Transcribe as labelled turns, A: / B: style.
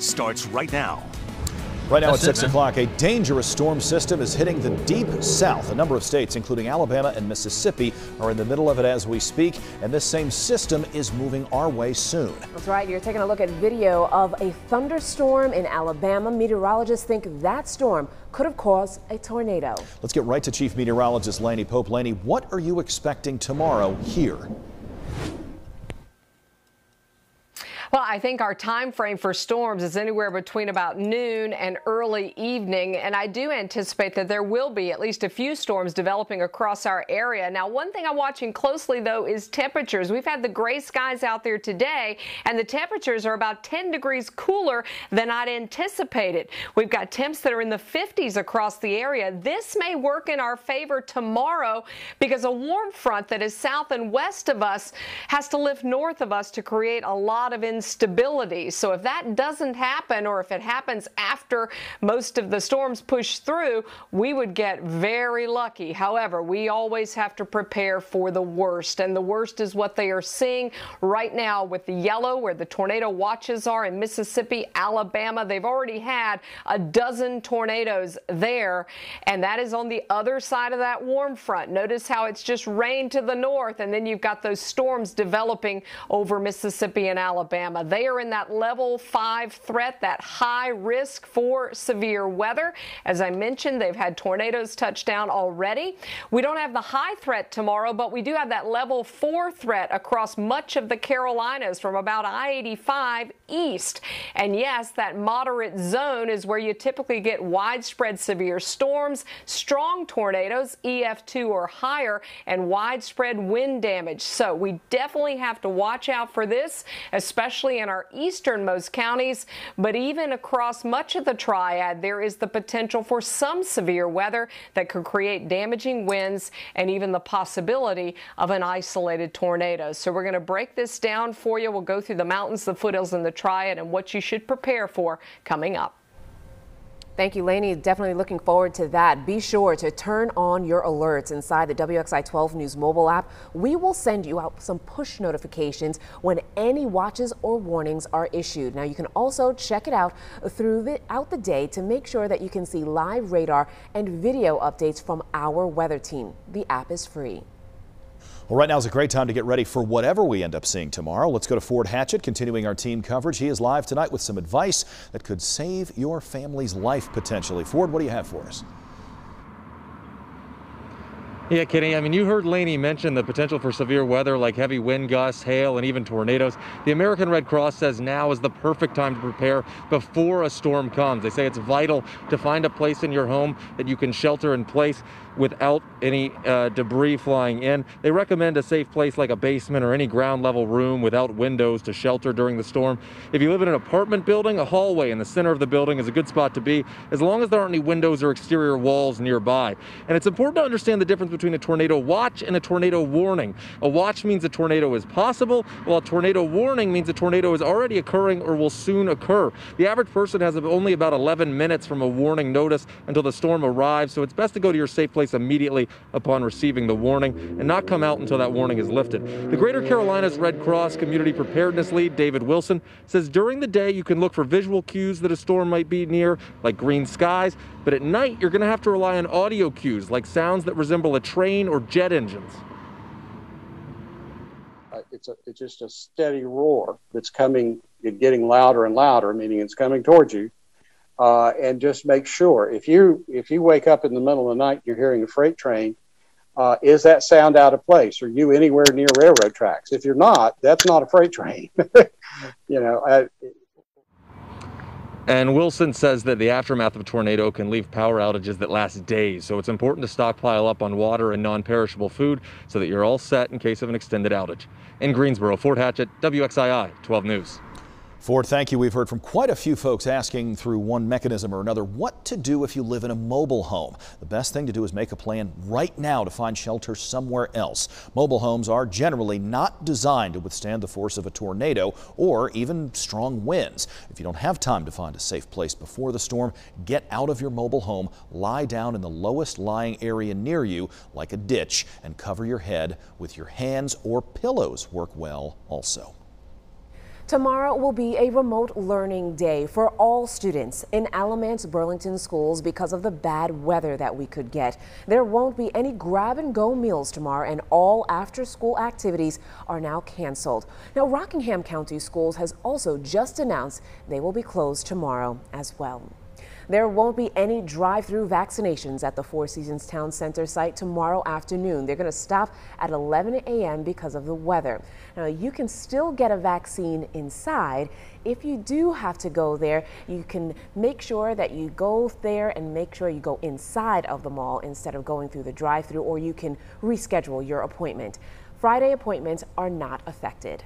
A: starts right now.
B: Right now at 6 o'clock, a dangerous storm system is hitting the deep south. A number of states, including Alabama and Mississippi, are in the middle of it as we speak, and this same system is moving our way soon.
C: That's right. You're taking a look at video of a thunderstorm in Alabama. Meteorologists think that storm could have caused a tornado.
B: Let's get right to Chief Meteorologist Laney Pope. Laney, what are you expecting tomorrow here?
D: Well, I think our time frame for storms is anywhere between about noon and early evening, and I do anticipate that there will be at least a few storms developing across our area. Now, one thing I'm watching closely, though, is temperatures. We've had the gray skies out there today, and the temperatures are about 10 degrees cooler than I'd anticipated. We've got temps that are in the 50s across the area. This may work in our favor tomorrow because a warm front that is south and west of us has to lift north of us to create a lot of instability. So if that doesn't happen, or if it happens after most of the storms push through, we would get very lucky. However, we always have to prepare for the worst, and the worst is what they are seeing right now with the yellow, where the tornado watches are in Mississippi, Alabama. They've already had a dozen tornadoes there, and that is on the other side of that warm front. Notice how it's just rain to the north, and then you've got those storms developing over Mississippi and Alabama. They are in that level 5 threat, that high risk for severe weather. As I mentioned, they've had tornadoes touch down already. We don't have the high threat tomorrow, but we do have that level 4 threat across much of the Carolinas from about I-85 east. And yes, that moderate zone is where you typically get widespread severe storms, strong tornadoes, EF2 or higher, and widespread wind damage. So we definitely have to watch out for this, especially in our easternmost counties, but even across much of the Triad, there is the potential for some severe weather that could create damaging winds and even the possibility of an isolated tornado. So we're going to break this down for you. We'll go through the mountains, the foothills, and the Triad, and what you should prepare for coming up.
C: Thank you, Laney. Definitely looking forward to that. Be sure to turn on your alerts inside the WXI 12 News mobile app. We will send you out some push notifications when any watches or warnings are issued. Now, you can also check it out throughout the day to make sure that you can see live radar and video updates from our weather team. The app is free.
B: Well, right now is a great time to get ready for whatever we end up seeing tomorrow. Let's go to Ford Hatchett, continuing our team coverage. He is live tonight with some advice that could save your family's life potentially. Ford, what do you have for us?
E: Yeah, Kenny, I mean, you heard Laney mention the potential for severe weather like heavy wind gusts, hail, and even tornadoes. The American Red Cross says now is the perfect time to prepare before a storm comes. They say it's vital to find a place in your home that you can shelter in place without any debris flying in. They recommend a safe place like a basement or any ground level room without windows to shelter during the storm. If you live in an apartment building, a hallway in the center of the building is a good spot to be, as long as there aren't any windows or exterior walls nearby. And it's important to understand the difference between a tornado watch and a tornado warning. A watch means a tornado is possible, while a tornado warning means a tornado is already occurring or will soon occur. The average person has only about 11 minutes from a warning notice until the storm arrives, so it's best to go to your safe place immediately upon receiving the warning and not come out until that warning is lifted. The Greater Carolinas Red Cross Community Preparedness Lead, David Wilson, says during the day you can look for visual cues that a storm might be near, like green skies, but at night you're going to have to rely on audio cues, like sounds that resemble a train or jet engines.
F: It's just a steady roar that's coming, getting louder and louder, meaning it's coming towards you. And just make sure if you wake up in the middle of the night, you're hearing a freight train, is that sound out of place? Are you anywhere near railroad tracks? If you're not, that's not a freight train.
E: And Wilson says that the aftermath of a tornado can leave power outages that last days. So it's important to stockpile up on water and non-perishable food so that you're all set in case of an extended outage. In Greensboro, Fort Hatchett, WXII 12 News.
B: Ford, thank you. We've heard from quite a few folks asking through one mechanism or another what to do if you live in a mobile home. The best thing to do is make a plan right now to find shelter somewhere else. Mobile homes are generally not designed to withstand the force of a tornado or even strong winds. If you don't have time to find a safe place before the storm, get out of your mobile home, lie down in the lowest lying area near you like a ditch, and cover your head with your hands, or pillows work well also.
C: Tomorrow will be a remote learning day for all students in Alamance Burlington schools because of the bad weather that we could get. There won't be any grab-and-go meals tomorrow, and all after-school activities are now canceled. Now, Rockingham County Schools has also just announced they will be closed tomorrow as well. There won't be any drive-through vaccinations at the Four Seasons Town Center site tomorrow afternoon. They're going to stop at 11 a.m. because of the weather. Now, you can still get a vaccine inside. If you do have to go there, you can make sure that you go there and make sure you go inside of the mall instead of going through the drive-through, or you can reschedule your appointment. Friday appointments are not affected.